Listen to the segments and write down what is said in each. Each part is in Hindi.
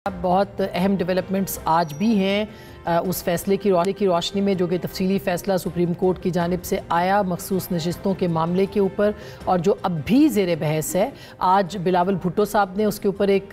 बहुत अहम डेवलपमेंट्स आज भी हैं उस फैसले की रोशनी में जो कि तफसीली फ़ैसला सुप्रीम कोर्ट की जानिब से आया मखसूस नशिस्तों के मामले के ऊपर और जो अब भी ज़ेर बहस है। आज बिलावल भुट्टो साहब ने उसके ऊपर एक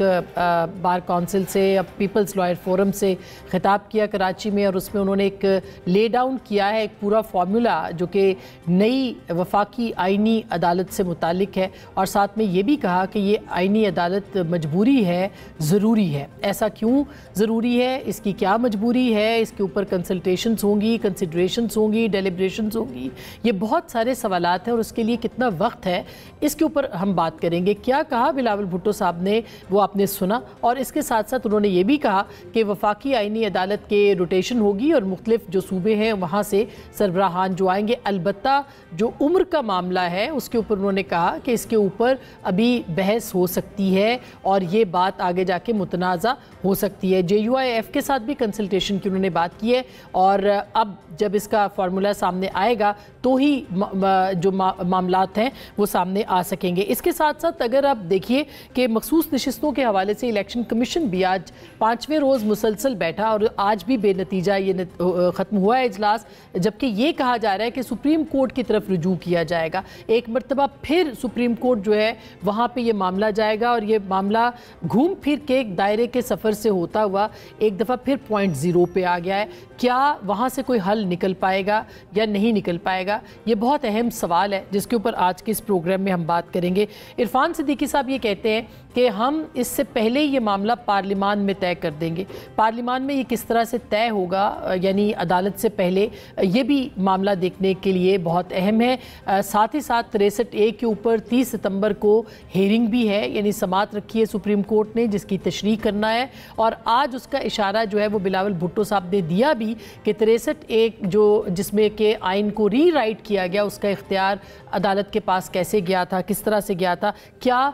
बार काउंसिल से या पीपल्स लॉयर फोरम से खिताब किया कराची में, और उसमें उन्होंने एक ले डाउन किया है एक पूरा फार्मूला जो कि नई वफाकी आइनी अदालत से मुतालिक है, और साथ में ये भी कहा कि ये आइनी अदालत मजबूरी है, ज़रूरी है। ऐसा क्यों ज़रूरी है, इसकी क्या मजबूरी है, इसके ऊपर कंसल्टेशंस होंगी, कंसिडरेशंस होंगी, डेलिब्रेशंस होंगी, ये बहुत सारे सवालात हैं और उसके लिए कितना वक्त है इसके ऊपर हम बात करेंगे। क्या कहा बिलावल भुट्टो साहब ने वो आपने सुना, और इसके साथ साथ उन्होंने ये भी कहा कि वफाकी आइनी अदालत के रोटेशन होगी और मुख्तलिफ जो सूबे हैं वहाँ से सरबराहान जो आएंगे। अलबत्ता जो उम्र का मामला है उसके ऊपर उन्होंने कहा कि इसके ऊपर अभी बहस हो सकती है और ये बात आगे जाके मुतनाज़ा हो सकती है। JUIF के साथ भी कंसल्टेशन की उन्होंने बात की है, और अब जब इसका फार्मूला सामने आएगा तो ही जो मामलात हैं वो सामने आ सकेंगे। इसके साथ साथ अगर आप देखिए कि मखसूस नशिस्तों के हवाले से इलेक्शन कमीशन भी आज 5वें रोज़ मुसलसल बैठा और आज भी बेनतीजा ये ख़त्म हुआ है इजलास, जबकि ये कहा जा रहा है कि सुप्रीम कोर्ट की तरफ रुजू किया जाएगा। एक मरतबा फिर सुप्रीम कोर्ट जो है वहाँ पर ये मामला जाएगा और ये मामला घूम फिर के एक दायरे के सफ़र से होता हुआ एक दफ़ा फिर पॉइंट ज़ीरो पे आ गया है। क्या वहाँ से कोई हल निकल पाएगा या नहीं निकल पाएगा, ये बहुत अहम सवाल है जिसके ऊपर आज के इस प्रोग्राम में हम बात करेंगे। इरफान सिद्दीकी साहब ये कहते हैं कि हम इससे पहले ये मामला पार्लिमान में तय कर देंगे। पार्लिमान में ये किस तरह से तय होगा, यानी अदालत से पहले, ये भी मामला देखने के लिए बहुत अहम है। साथ ही साथ 63A के ऊपर 30 सितंबर को हेयरिंग भी है, यानी समात रखी है सुप्रीम कोर्ट ने जिसकी तशरीह करना है, और आज उसका इशारा जो है वो बिलावल भुट्टो साहब ने दिया भी कि 63A जो जिसमें कि आइन को रीराइट किया गया उसका इख्तियार अदालत के पास कैसे गया था, किस तरह से गया था, क्या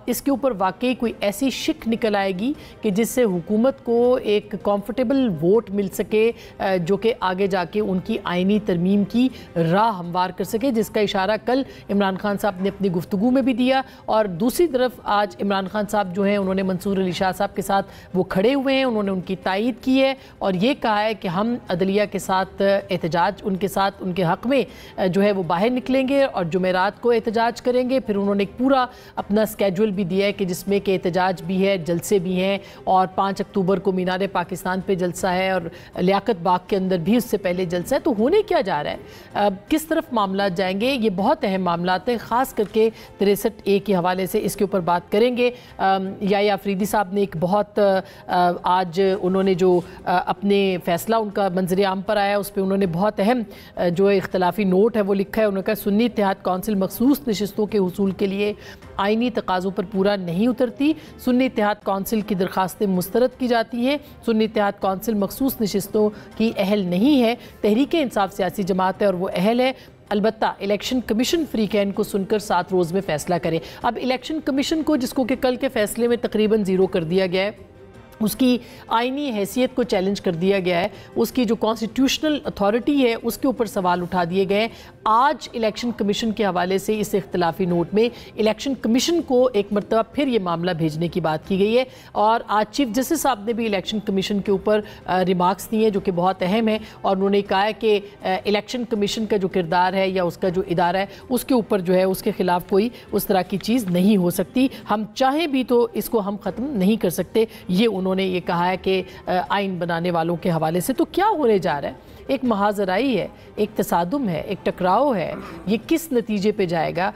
इसके ऊपर वाकई कोई ऐसी शिक निकल आएगी कि जिससे हुकूमत को एक कंफर्टेबल वोट मिल सके जो कि आगे जाके उनकी आइनी तरमीम की राह हमवार कर सके, जिसका इशारा कल इमरान खान साहब ने अपनी गुफ्तगू में भी दिया। और दूसरी तरफ आज इमरान खान साहब जो हैं उन्होंने मंसूर अली शाह साहब के साथ वो खड़े हुए हैं, उन्होंने उनकी तायीद की है और ये कहा है कि हम अदलिया के साथ एहतजाज उनके साथ उनके हक़ में जो है वो बाहर निकलेंगे और जुमेरात को एहतजाज करेंगे। फिर उन्होंने एक पूरा अपना स्केड्यूल भी दिया है कि जिसमें कि एहतजाज भी है, जलसे भी हैं, और 5 अक्टूबर को मीनार पाकिस्तान पे जलसा है और लियाकत बाग के अंदर भी उससे पहले जलसा है। तो होने क्या जा रहा है, किस तरफ मामला जाएंगे, ये बहुत अहम मामला हैं, ख़ास करके 63A के हवाले से इसके ऊपर बात करेंगे। या अफरीदी साहब ने एक बहुत आज उन्होंने जो अपने फ़ैसला उनका मंजर आम पर आया उस पर उन्होंने बहुत अहम जो इख्तलाफी नोट है वो लिखा है। उन्होंने कहा सुन्नी इत्तेहाद कौंसिल मखसूस नशिस्तों के हुसूल के लिए आइनी तकाज़ों पर पूरा नहीं उतरती, सुन्नी इत्तेहाद कौंसिल की दरख्वास्तें मुस्तरद की जाती हैं, सुन्नी इत्तेहाद कौंसिल मखसूस नशिस्तों की अहल नहीं है, तहरीक इंसाफ सियासी जमात है और वो अहल है। अलबत्ता इलेक्शन कमीशन फ्री कैन को सुनकर 7 रोज़ में फ़ैसला करे। अब इलेक्शन कमीशन को जिसको कि कल के फ़ैसले में तकरीबन ज़ीरो कर दिया गया है, उसकी आइनी हैसियत को चैलेंज कर दिया गया है, उसकी जो कॉन्स्टिट्यूशनल अथॉरिटी है उसके ऊपर सवाल उठा दिए गए। आज इलेक्शन कमीशन के हवाले से इस इख्तलाफी नोट में इलेक्शन कमीशन को एक मरतबा फिर ये मामला भेजने की बात की गई है, और आज चीफ जस्टिस साहब ने भी इलेक्शन कमीशन के ऊपर रिमार्क्स दिए जो कि बहुत अहम है, और उन्होंने कहा है कि इलेक्शन कमीशन का जो किरदार है या उसका जो इदारा है उसके ऊपर जो है उसके ख़िलाफ़ कोई उस तरह की चीज़ नहीं हो सकती, हम चाहें भी तो इसको हम ख़त्म नहीं कर सकते। ये उन्होंने ये कहा है कि आइन बनाने वालों के हवाले से। तो क्या होने जा रहा है, एक महाजराई है, एक तसादुम है, एक टकराव है, ये किस नतीजे पे जाएगा,